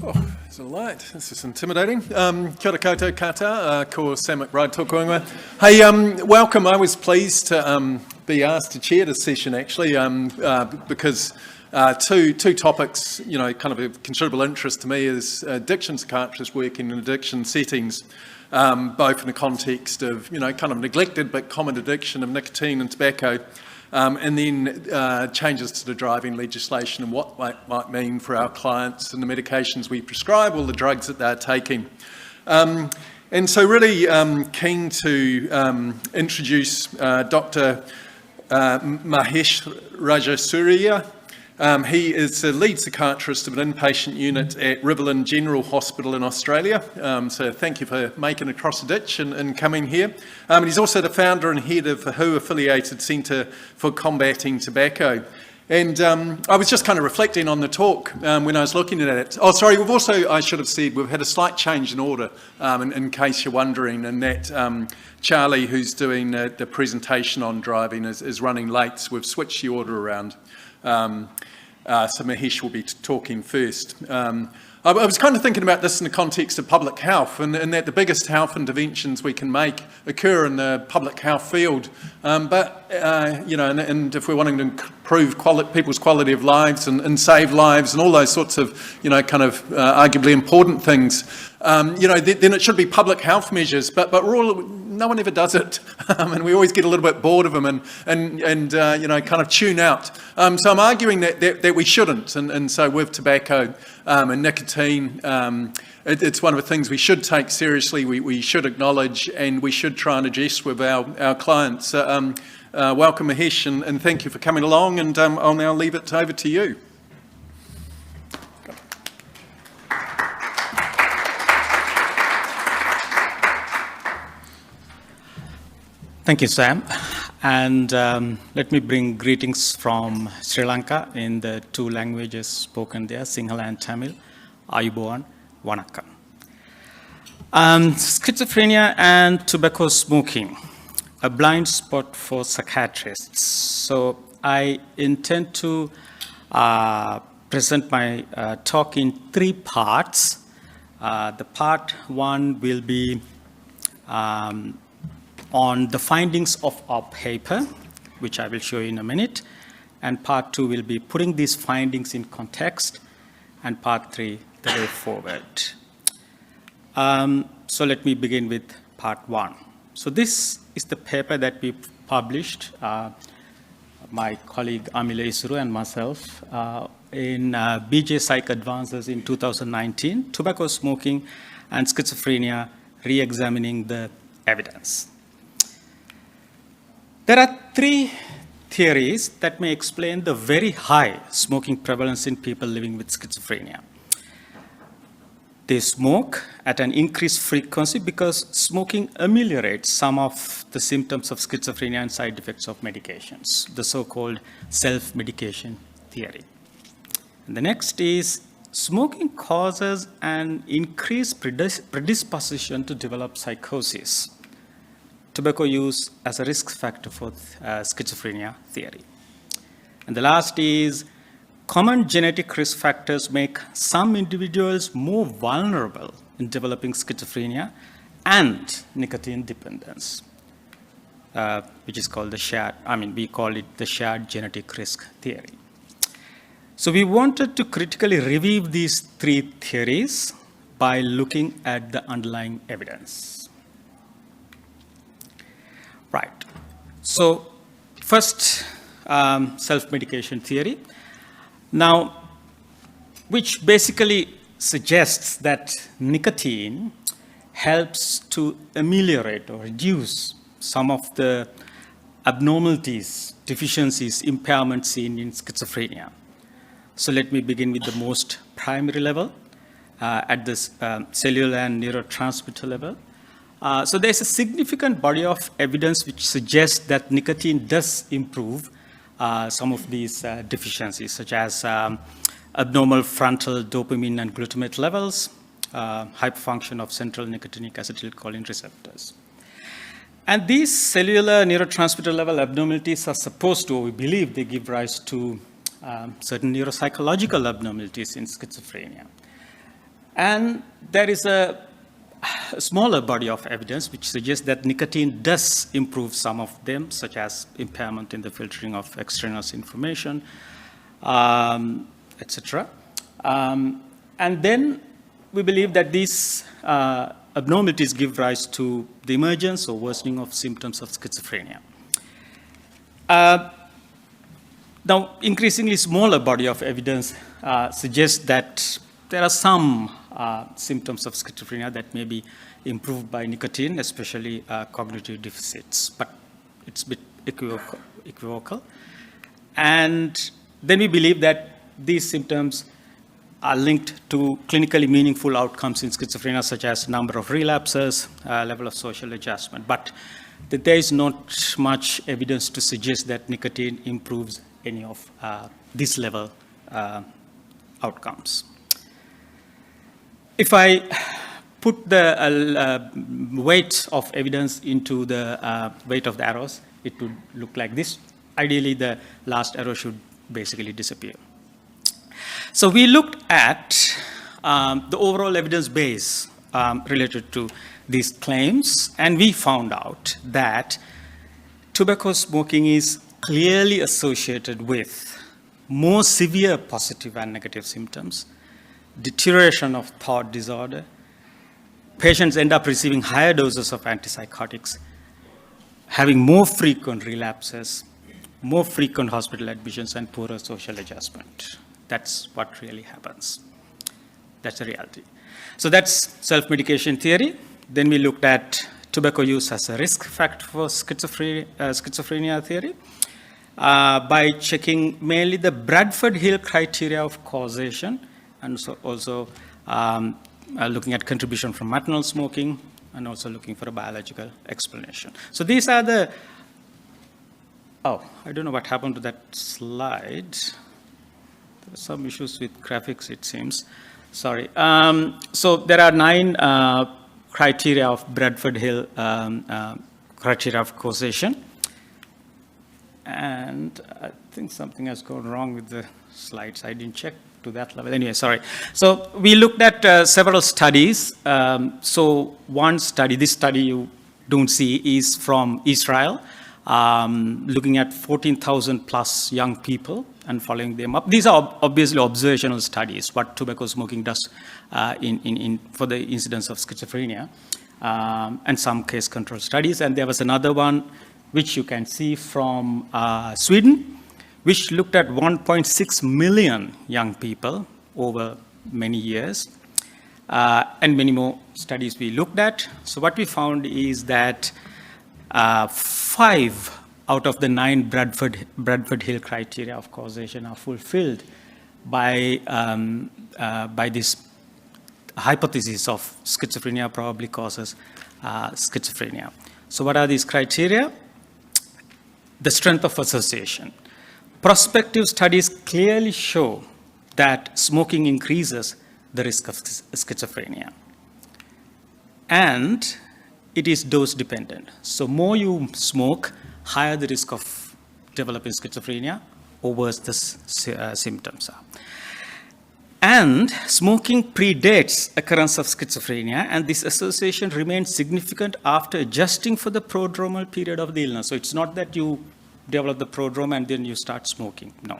Oh, it's a light. This is intimidating. Kia ora koutou kata, ko Sam McBride tokuinga. Hey, welcome. I was pleased to be asked to chair this session, actually, because two topics, kind of of considerable interest to me is addiction psychiatrists working in addiction settings, both in the context of, kind of neglected but common addiction of nicotine and tobacco, and then changes to the driving legislation and what might mean for our clients and the medications we prescribe or the drugs that they're taking. And so really keen to introduce Dr. Mahesh Rajasuriya. He is the lead psychiatrist of an inpatient unit at Riverland General Hospital in Australia. So thank you for making it across the ditch and coming here. And he's also the founder and head of the WHO-affiliated Centre for Combating Tobacco. And I was just kind of reflecting on the talk when I was looking at it. Oh, sorry, we've also, I should have said, we've had a slight change in order, in case you're wondering, and that Charlie, who's doing the presentation on driving, is running late, so we've switched the order around. So Mahesh will be talking first. I was kind of thinking about this in the context of public health, and that the biggest health interventions we can make occur in the public health field. And if we're wanting to improve people's quality of lives and save lives and all those sorts of, arguably important things, then it should be public health measures. But no one ever does it, and we always get a little bit bored of them and kind of tune out. So I'm arguing that we shouldn't, and so with tobacco and nicotine, it's one of the things we should take seriously, we should acknowledge, and we should try and address with our clients. Welcome, Mahesh, and thank you for coming along, and I'll now leave it over to you. Thank you, Sam. And let me bring greetings from Sri Lanka in the two languages spoken there, Sinhala and Tamil. Ayubowan, Vanakkam. Schizophrenia and tobacco smoking, a blind spot for psychiatrists. So I intend to present my talk in three parts. The part one will be on the findings of our paper, which I will show you in a minute. And part two will be putting these findings in context, and part three, the way forward. So let me begin with part one. So this is the paper that we published, my colleague Amila Isuru and myself, in BJ Psych Advances in 2019, Tobacco Smoking and Schizophrenia, Re-examining the Evidence. There are three theories that may explain the very high smoking prevalence in people living with schizophrenia. They smoke at an increased frequency because smoking ameliorates some of the symptoms of schizophrenia and side effects of medications, the so-called self-medication theory. And the next is smoking causes an increased predisposition to develop psychosis. Tobacco use as a risk factor for schizophrenia theory. And the last is common genetic risk factors make some individuals more vulnerable in developing schizophrenia and nicotine dependence, which is called we call it the shared genetic risk theory. So we wanted to critically review these three theories by looking at the underlying evidence. Right. So first, self-medication theory. Now, which basically suggests that nicotine helps to ameliorate or reduce some of the abnormalities, deficiencies, impairments seen in schizophrenia. So let me begin with the most primary level, at this cellular and neurotransmitter level. So there's a significant body of evidence which suggests that nicotine does improve some of these deficiencies, such as abnormal frontal dopamine and glutamate levels, hyperfunction of central nicotinic acetylcholine receptors. And these cellular neurotransmitter level abnormalities are supposed to, or we believe they give rise to certain neuropsychological abnormalities in schizophrenia. And there is a smaller body of evidence which suggests that nicotine does improve some of them, such as impairment in the filtering of extraneous information, etc. And then we believe that these abnormalities give rise to the emergence or worsening of symptoms of schizophrenia. Now, increasingly smaller body of evidence suggests that there are some symptoms of schizophrenia that may be improved by nicotine, especially cognitive deficits, but it's a bit equivocal. And then we believe that these symptoms are linked to clinically meaningful outcomes in schizophrenia, such as number of relapses, level of social adjustment. But there is not much evidence to suggest that nicotine improves any of this level outcomes. If I put the weight of evidence into the weight of the arrows, it would look like this. Ideally, the last arrow should basically disappear. So we looked at the overall evidence base related to these claims, and we found out that tobacco smoking is clearly associated with more severe positive and negative symptoms, deterioration of thought disorder. Patients end up receiving higher doses of antipsychotics, having more frequent relapses, more frequent hospital admissions, and poorer social adjustment. That's what really happens. That's the reality. So that's self-medication theory. Then we looked at tobacco use as a risk factor for schizophrenia theory by checking mainly the Bradford-Hill criteria of causation, and also looking at contribution from maternal smoking, and also looking for a biological explanation. So these are the, I don't know what happened to that slide. There are some issues with graphics, it seems. Sorry. So there are 9 criteria of Bradford-Hill criteria of causation. And I think something has gone wrong with the slides. I didn't check to that level. Anyway, sorry. So we looked at several studies. So one study, this study you don't see, is from Israel, looking at 14,000 plus young people and following them up. These are obviously observational studies, what tobacco smoking does for the incidence of schizophrenia, and some case control studies. And there was another one which you can see from Sweden, which looked at 1.6 million young people over many years, and many more studies we looked at. So what we found is that 5 out of the 9 Bradford-Hill criteria of causation are fulfilled by this hypothesis of schizophrenia probably causes schizophrenia. So what are these criteria? The strength of association. Prospective studies clearly show that smoking increases the risk of schizophrenia. And it is dose dependent. So more you smoke, higher the risk of developing schizophrenia, or worse the symptoms are. And smoking predates occurrence of schizophrenia, and this association remains significant after adjusting for the prodromal period of the illness. So it's not that you develop the prodrome and then you start smoking, no.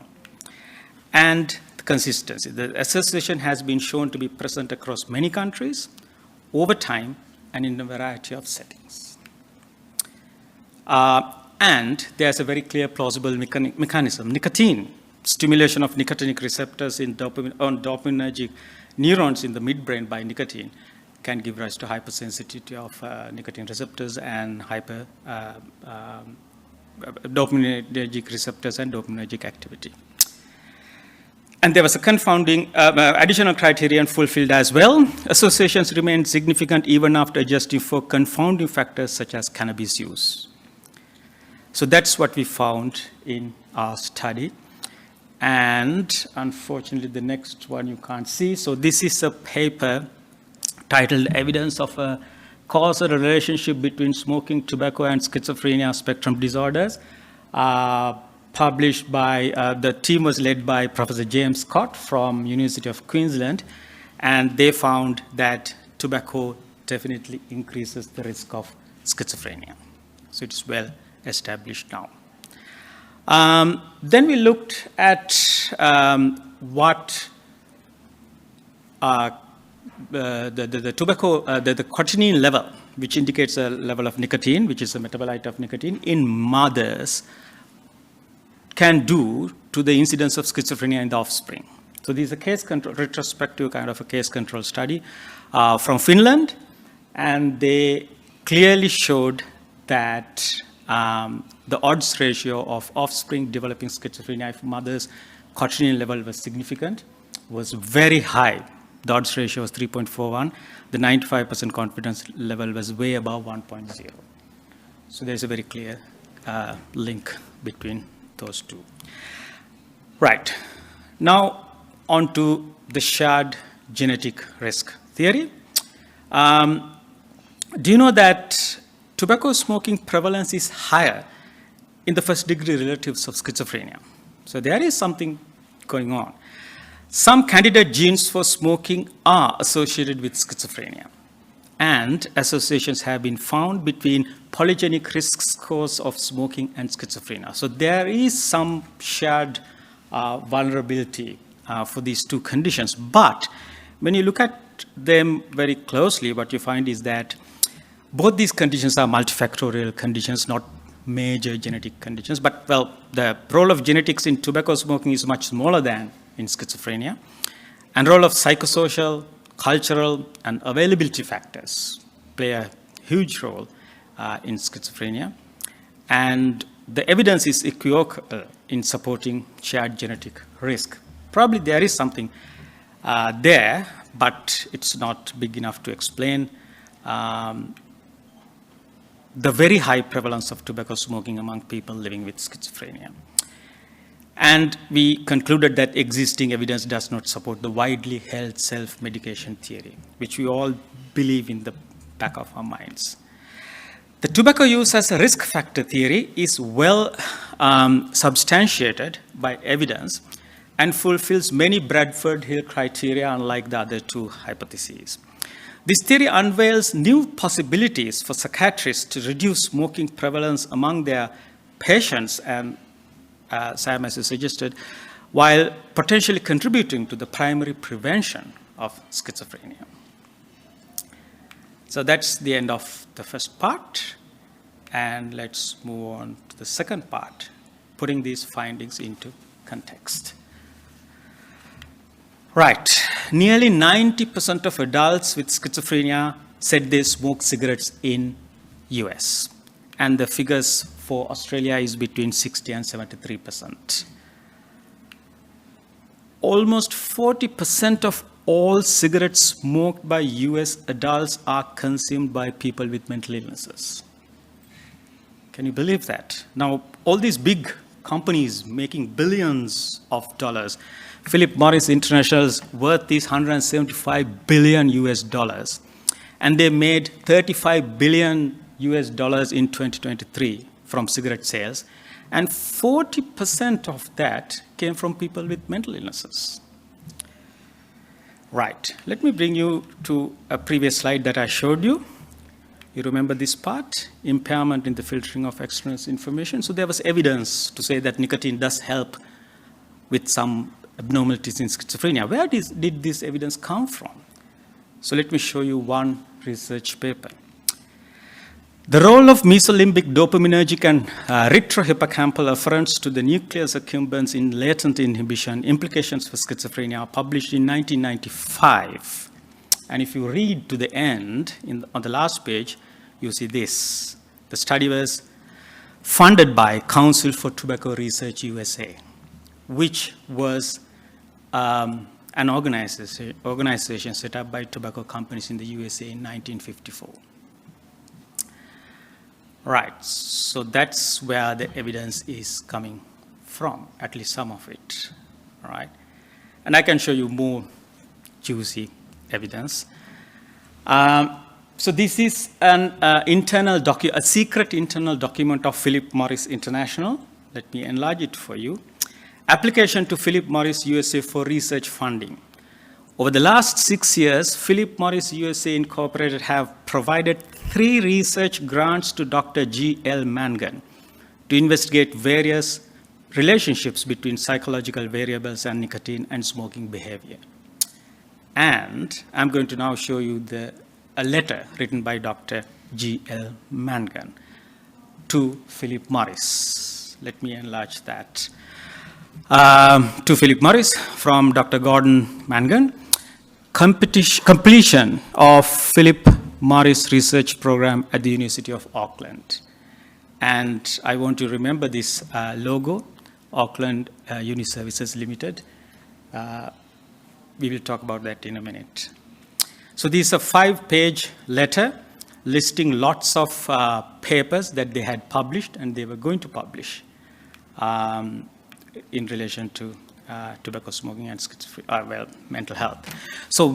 And the consistency. The association has been shown to be present across many countries, over time, and in a variety of settings. And there's a very clear plausible mechanism. Nicotine, stimulation of nicotinic receptors on dopaminergic neurons in the midbrain by nicotine can give rise to hypersensitivity of nicotine receptors and dopaminergic receptors and dopaminergic activity. And there was a confounding additional criterion fulfilled as well. Associations remain significant even after adjusting for confounding factors such as cannabis use. So that's what we found in our study. And unfortunately, the next one you can't see. So this is a paper titled Evidence of a Causal Relationship Between Smoking, Tobacco, and Schizophrenia Spectrum Disorders, published by, the team was led by Professor James Scott from University of Queensland. and they found that tobacco definitely increases the risk of schizophrenia. So it's well established now. Then we looked at what the tobacco, the cotinine level, which indicates a level of nicotine, which is a metabolite of nicotine, in mothers can do to the incidence of schizophrenia in the offspring. So this is a case control, retrospective kind of a case control study from Finland, and they clearly showed that the odds ratio of offspring developing schizophrenia if mothers' cotinine level was significant was very high. The odds ratio was 3.41. The 95% confidence level was way above 1.0. So there's a very clear link between those two. Right. Now on to the shared genetic risk theory. Do you know that tobacco smoking prevalence is higher in the first degree relatives of schizophrenia? So there is something going on. Some candidate genes for smoking are associated with schizophrenia, and associations have been found between polygenic risk scores of smoking and schizophrenia. So there is some shared vulnerability for these two conditions. But when you look at them very closely, what you find is that both these conditions are multifactorial conditions, not major genetic conditions. But, well, the role of genetics in tobacco smoking is much smaller than in schizophrenia. And role of psychosocial, cultural, and availability factors play a huge role in schizophrenia. And the evidence is equivocal in supporting shared genetic risk. Probably there is something there, but it's not big enough to explain the very high prevalence of tobacco smoking among people living with schizophrenia. And we concluded that existing evidence does not support the widely held self-medication theory, which we all believe in the back of our minds. The tobacco use as a risk factor theory is well substantiated by evidence and fulfills many Bradford Hill criteria, unlike the other two hypotheses. This theory unveils new possibilities for psychiatrists to reduce smoking prevalence among their patients, and Sam, as you suggested, while potentially contributing to the primary prevention of schizophrenia. So that's the end of the first part, and let's move on to the second part, putting these findings into context. Right. Nearly 90% of adults with schizophrenia said they smoke cigarettes in US. And the figures for Australia is between 60 and 73%. Almost 40% of all cigarettes smoked by US adults are consumed by people with mental illnesses. Can you believe that? Now, all these big companies making billions of dollars, Philip Morris International's worth is $175 billion US dollars, and they made $35 billion US dollars in 2023 from cigarette sales, and 40% of that came from people with mental illnesses. Right, let me bring you to a previous slide that I showed you. You remember this part, impairment in the filtering of extraneous information. So there was evidence to say that nicotine does help with some abnormalities in schizophrenia. Where did this evidence come from? So let me show you one research paper. The role of mesolimbic dopaminergic and retrohippocampal afferents to the nucleus accumbens in latent inhibition, implications for schizophrenia, are published in 1995. And if you read to the end, on the last page, you see this. The study was funded by Council for Tobacco Research USA, which was an organization set up by tobacco companies in the USA in 1954. Right, so that's where the evidence is coming from, at least some of it, all right? And I can show you more juicy evidence. So this is an a secret internal document of Philip Morris International. Let me enlarge it for you. Application to Philip Morris USA for research funding. Over the last 6 years, Philip Morris USA Incorporated have provided 3 research grants to Dr. G.L. Mangan to investigate various relationships between psychological variables and nicotine and smoking behavior. And I'm going to now show you a letter written by Dr. G.L. Mangan to Philip Morris. Let me enlarge that. To Philip Morris from Dr. Gordon Mangan. Completion of Philip Morris Research Program at the University of Auckland. And I want to remember this logo, Auckland Uni Services Limited. We will talk about that in a minute. So this is a 5-page letter listing lots of papers that they had published and they were going to publish in relation to tobacco smoking and mental health. So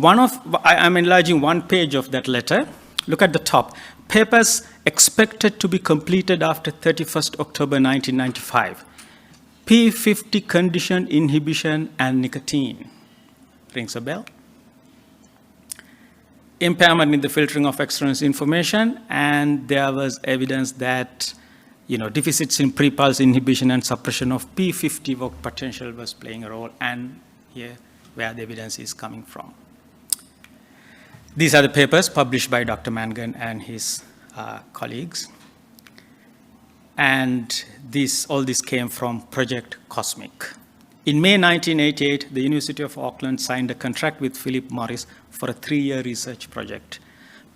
I'm enlarging one page of that letter. Look at the top. Papers expected to be completed after 31st October 1995. P50 condition inhibition and nicotine. Rings a bell? Impairment in the filtering of extraneous information, and there was evidence that deficits in pre-pulse inhibition and suppression of P50 work potential was playing a role, and here where the evidence is coming from. These are the papers published by Dr. Mangan and his colleagues. And all this came from Project Cosmic. In May 1988, the University of Auckland signed a contract with Philip Morris for a 3-year research project.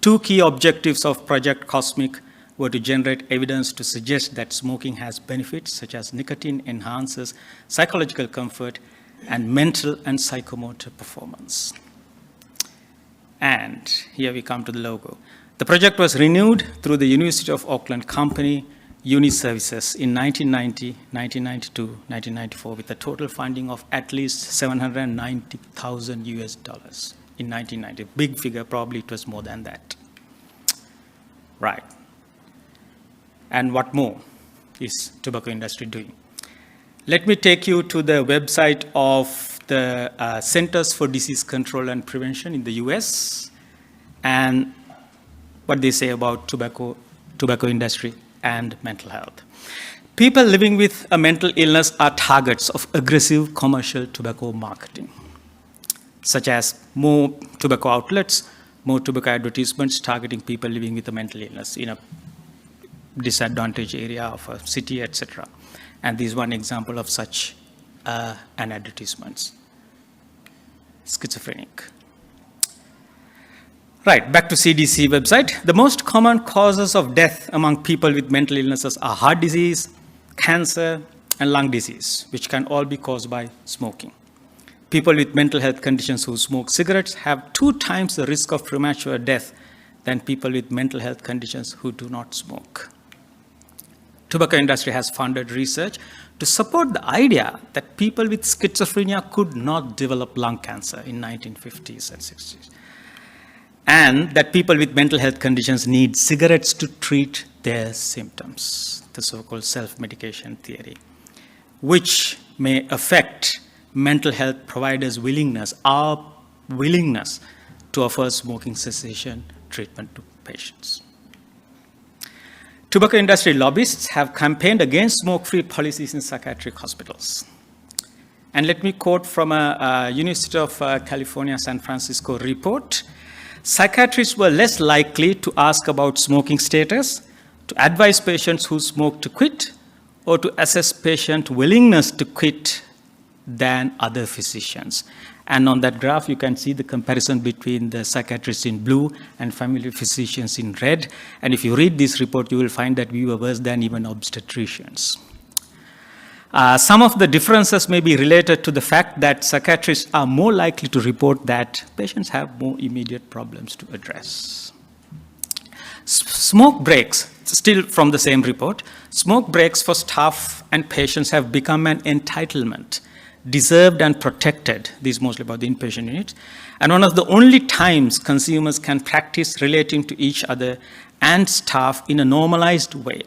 2 key objectives of Project Cosmic were to generate evidence to suggest that smoking has benefits such as nicotine enhances psychological comfort and mental and psychomotor performance. And here we come to the logo. The project was renewed through the University of Auckland company, Uni Services, in 1990, 1992, 1994, with a total funding of at least $790,000 in 1990. Big figure, probably it was more than that. Right. And what more is tobacco industry doing? Let me take you to the website of the Centers for Disease Control and Prevention in the US and what they say about tobacco industry and mental health. People living with a mental illness are targets of aggressive commercial tobacco marketing, such as more tobacco outlets, more tobacco advertisements targeting people living with a mental illness in a disadvantaged area of a city, etc. And this is one example of such an advertisement. Schizophrenic. Right, back to CDC website. The most common causes of death among people with mental illnesses are heart disease, cancer, and lung disease, which can all be caused by smoking. People with mental health conditions who smoke cigarettes have 2 times the risk of premature death than people with mental health conditions who do not smoke. Tobacco industry has funded research to support the idea that people with schizophrenia could not develop lung cancer in 1950s and 60s, and that people with mental health conditions need cigarettes to treat their symptoms, the so-called self-medication theory, which may affect mental health providers' our willingness to offer smoking cessation treatment to patients. Tobacco industry lobbyists have campaigned against smoke-free policies in psychiatric hospitals. And let me quote from a University of California, San Francisco report. Psychiatrists were less likely to ask about smoking status, to advise patients who smoke to quit, or to assess patient willingness to quit than other physicians. And on that graph, you can see the comparison between the psychiatrists in blue and family physicians in red. And if you read this report, you will find that we were worse than even obstetricians. Some of the differences may be related to the fact that psychiatrists are more likely to report that patients have more immediate problems to address. Smoke breaks, still from the same report, smoke breaks for staff and patients have become an entitlement, deserved and protected. This is mostly about the inpatient unit. And one of the only times consumers can practice relating to each other and staff in a normalized way.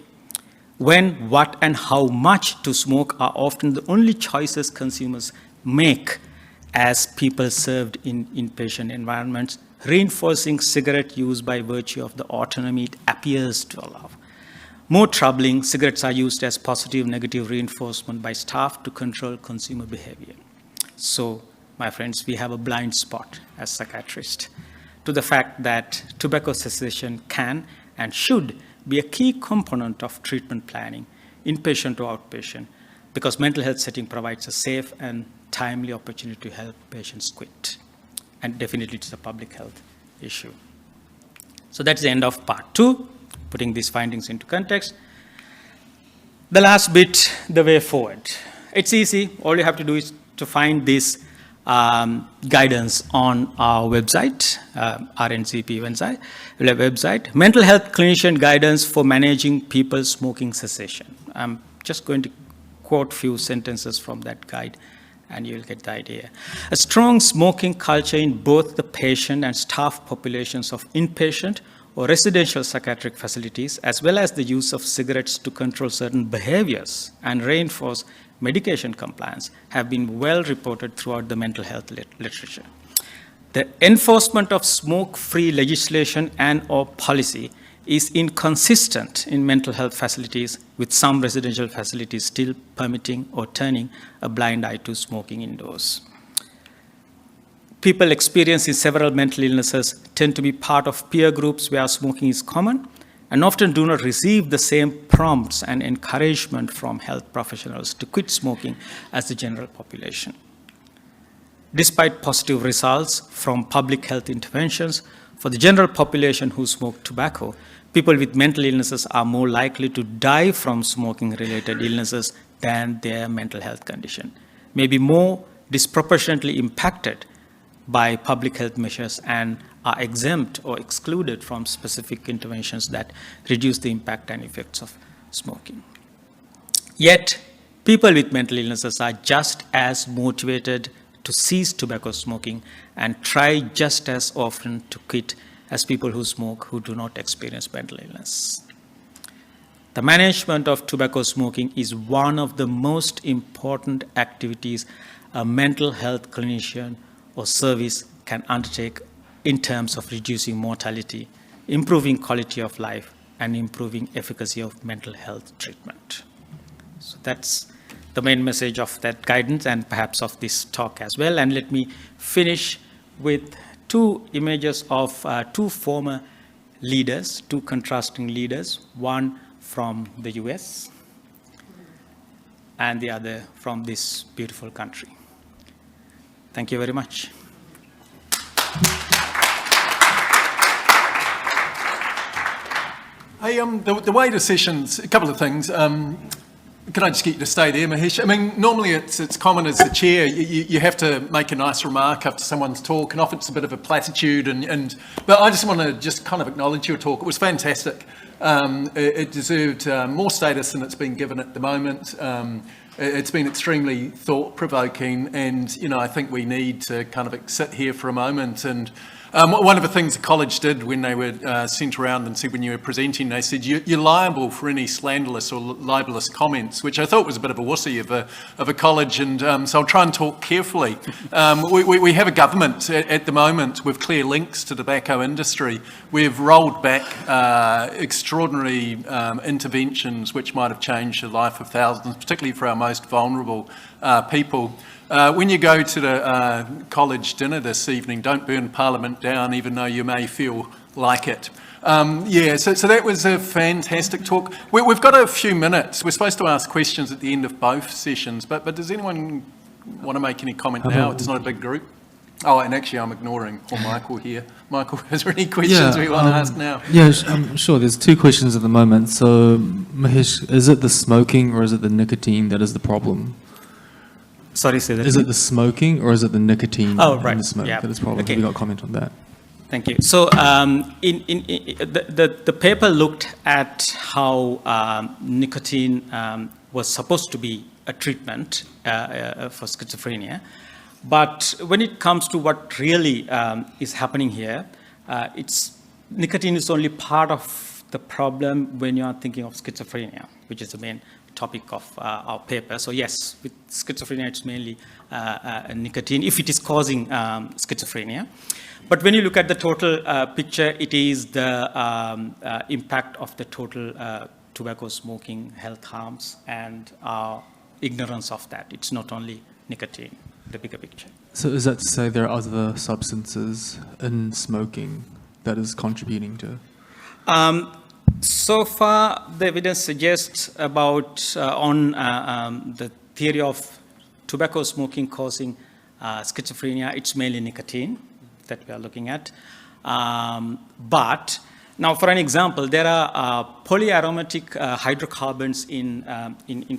When, what, and how much to smoke are often the only choices consumers make as people served in inpatient environments, reinforcing cigarette use by virtue of the autonomy it appears to allow. More troubling, cigarettes are used as positive, negative reinforcement by staff to control consumer behavior. So, my friends, we have a blind spot as psychiatrists to the fact that tobacco cessation can and should be a key component of treatment planning, inpatient or outpatient, because mental health setting provides a safe and timely opportunity to help patients quit. And definitely it's a public health issue. So that's the end of part 2, putting these findings into context. The last bit, the way forward. It's easy. All you have to do is to find this guidance on our website, RANZCP website, Mental Health Clinician Guidance for Managing People Smoking Cessation. I'm just going to quote few sentences from that guide, and you'll get the idea. A strong smoking culture in both the patient and staff populations of inpatient or residential psychiatric facilities, as well as the use of cigarettes to control certain behaviors and reinforce medication compliance, have been well reported throughout the mental health literature. The enforcement of smoke-free legislation and/or policy is inconsistent in mental health facilities, with some residential facilities still permitting or turning a blind eye to smoking indoors. People experiencing several mental illnesses tend to be part of peer groups where smoking is common, and often do not receive the same prompts and encouragement from health professionals to quit smoking as the general population. Despite positive results from public health interventions, for the general population who smoke tobacco, people with mental illnesses are more likely to die from smoking-related illnesses than their mental health condition, may be more disproportionately impacted by public health measures and are exempt or excluded from specific interventions that reduce the impact and effects of smoking. Yet, people with mental illnesses are just as motivated to cease tobacco smoking and try just as often to quit as people who smoke who do not experience mental illness. The management of tobacco smoking is one of the most important activities a mental health clinician or service can undertake in terms of reducing mortality, improving quality of life, and improving efficacy of mental health treatment. So that's the main message of that guidance and perhaps of this talk as well. And let me finish with 2 images of 2 former leaders, 2 contrasting leaders, one from the US and the other from this beautiful country. Thank you very much. Hey, the way to sessions, a couple of things. Can I just get you to stay there, Mahesh? I mean, normally it's common as the chair, you have to make a nice remark after someone's talk, and often it's a bit of a platitude, but I just want to just kind of acknowledge your talk. It was fantastic. It deserved more status than it's been given at the moment. It's been extremely thought-provoking, and, you know, I think we need to kind of sit here for a moment. And one of the things the college did when they were sent around and said, when you were presenting, they said, you're liable for any slanderous or libelous comments, which I thought was a bit of a wussy of a college, and so I'll try and talk carefully. We have a government at the moment with clear links to the tobacco industry. We've rolled back extraordinary interventions which might have changed the life of thousands, particularly for our most vulnerable people. When you go to the college dinner this evening, don't burn Parliament down, even though you may feel like it. So that was a fantastic talk. We've got a few minutes. We're supposed to ask questions at the end of both sessions, but does anyone want to make any comment now? It's not a big group. Oh, and actually I'm ignoring poor Michael here. Michael, is there any questions we want to ask now? Yeah, I'm sure. There's 2 questions at the moment. So, Mahesh, is it the smoking or is it the nicotine that is the problem? Sorry, say that. Is it the smoking or is it the nicotine in the smoke that is the problem? Okay. Have you got a comment on that? Thank you. So the paper looked at how nicotine was supposed to be a treatment for schizophrenia. But when it comes to what really is happening here, nicotine is only part of the problem when you are thinking of schizophrenia, which is the main topic of our paper. So yes, with schizophrenia, it's mainly nicotine, if it is causing schizophrenia. But when you look at the total picture, it is the impact of the total tobacco smoking health harms and our ignorance of that. It's not only nicotine, the bigger picture. So is that to say there are other substances in smoking that is contributing to? So far, the evidence suggests about the theory of tobacco smoking causing schizophrenia, it's mainly nicotine that we are looking at. But now, for an example, there are polyaromatic hydrocarbons in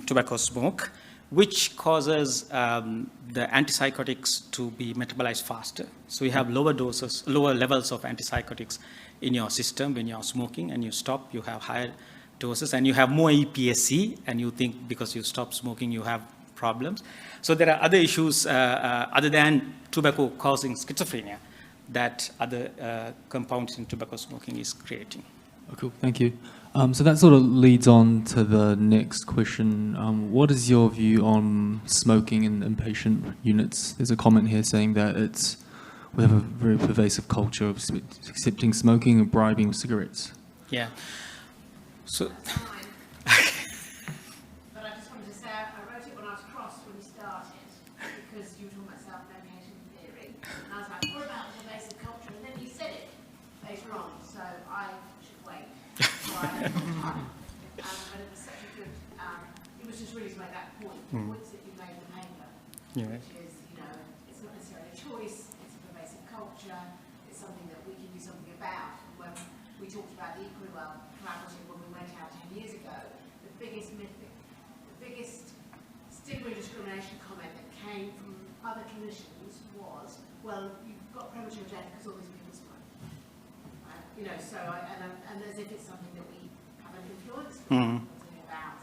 tobacco smoke, which causes the antipsychotics to be metabolized faster. So you have lower doses, lower levels of antipsychotics in your system when you're smoking, and you stop, you have higher doses, and you have more EPSC, and you think because you stop smoking, you have problems. So there are other issues other than tobacco causing schizophrenia that other compounds in tobacco smoking is creating. Oh, cool, thank you. So that sort of leads on to the next question. What is your view on smoking in inpatient units? There's a comment here saying that we have a very pervasive culture of accepting smoking and bribing with cigarettes. Yeah. So. But I just wanted to say, I wrote it when I was crossed when you started, because you were talking about self-medication theory. And I was like, what about pervasive culture? And then you said it later on, so I should wait. So I had more time. But it was such a good, it was just really to make that point, the points that you made in the paper, which is, it's not necessarily a choice, it's a pervasive culture, it's something that we can do something about. When we talked about the Equalwell collaborative when we went out 10 years ago, the biggest stigma and discrimination comment that came from other clinicians was, well, you've got premature death because all these people smoke. And as if it's something that we have an influence about.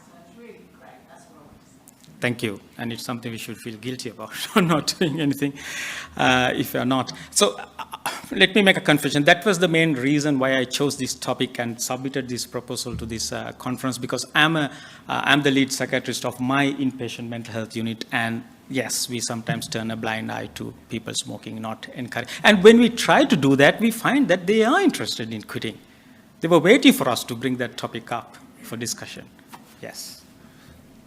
So it's really great. That's what I wanted to say. Thank you. And it's something we should feel guilty about, not doing anything if we are not. So let me make a confession. That was the main reason why I chose this topic and submitted this proposal to this conference, because I'm the lead psychiatrist of my inpatient mental health unit, and yes, we sometimes turn a blind eye to people smoking, not encourage. And when we try to do that, we find that they are interested in quitting. They were waiting for us to bring that topic up for discussion. Yes.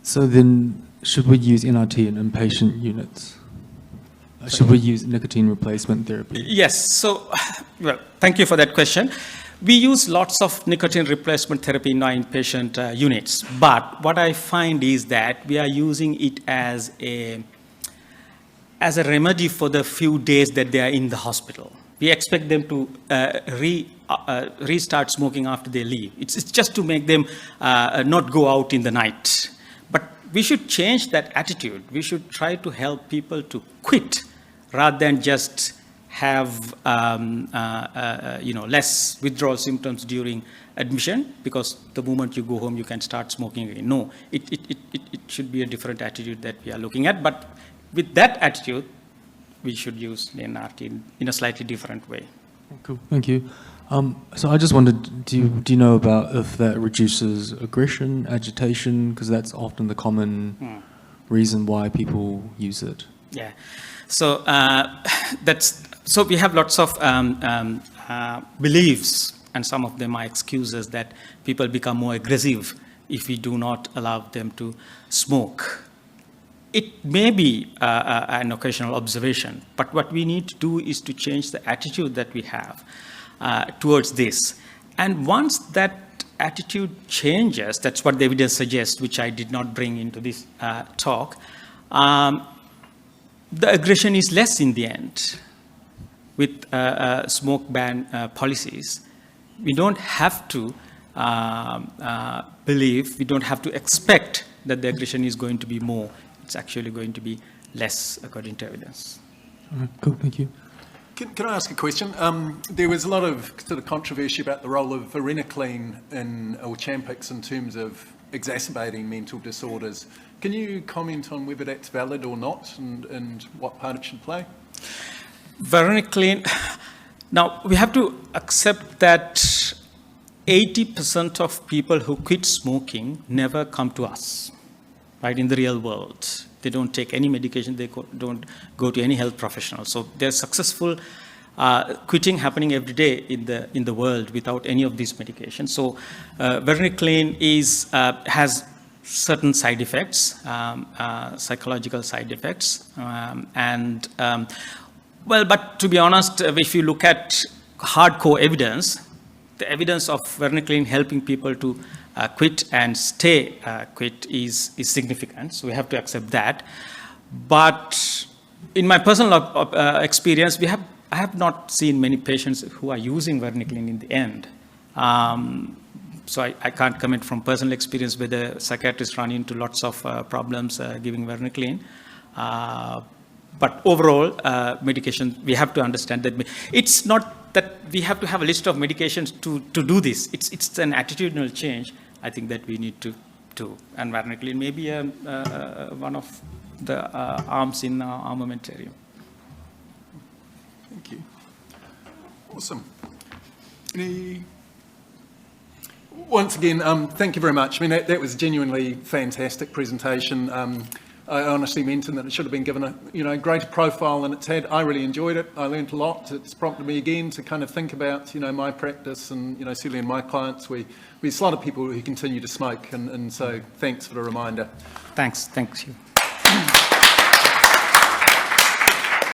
So then, should we use NRT in inpatient units? Should we use nicotine replacement therapy? Yes. So, well, thank you for that question. We use lots of nicotine replacement therapy in our inpatient units. But what I find is that we are using it as a remedy for the few days that they are in the hospital. We expect them to restart smoking after they leave. It's just to make them not go out in the night. But we should change that attitude. We should try to help people to quit rather than just have less withdrawal symptoms during admission, because the moment you go home you can start smoking again. No, it should be a different attitude that we are looking at. But with that attitude, we should use the NRT in a slightly different way. Cool, thank you. So I just wondered, do you know about if that reduces aggression, agitation, because that's often the common reason why people use it? Yeah. So so we have lots of beliefs, and some of them are excuses that people become more aggressive if we do not allow them to smoke. It may be an occasional observation, but what we need to do is to change the attitude that we have towards this. And once that attitude changes, that's what the evidence suggests, which I did not bring into this talk, the aggression is less in the end. With smoke ban policies, we don't have to believe, we don't have to expect that the aggression is going to be more. It's actually going to be less, according to evidence. All right, cool, thank you. Can I ask a question? There was a lot of sort of controversy about the role of varenicline or Champix in terms of exacerbating mental disorders. Can you comment on whether that's valid or not, and what part it should play? Varenicline, now we have to accept that 80% of people who quit smoking never come to us. right, in the real world. They don't take any medication, they don't go to any health professional. So there's successful quitting happening every day in the world without any of these medications. So varenicline has certain side effects, psychological side effects, well, but to be honest, if you look at hardcore evidence, the evidence of varenicline helping people to quit and stay quit is significant. So we have to accept that. But in my personal experience, I have not seen many patients who are using varenicline in the end. So I can't comment from personal experience whether psychiatrists run into lots of problems giving varenicline. But overall, medication, we have to understand that it's not that we have to have a list of medications to do this. It's an attitudinal change, I think, that we need to do. And varenicline may be one of the arms in our armamentarium. Thank you. Awesome. Once again, thank you very much. I mean, that was a genuinely fantastic presentation. I honestly mentioned that it should have been given a greater profile than it's had. I really enjoyed it. I learned a lot. It's prompted me again to kind of think about, my practice and, certainly in my clients, we see a lot of people who continue to smoke. And so thanks for the reminder. Thanks. Thank you.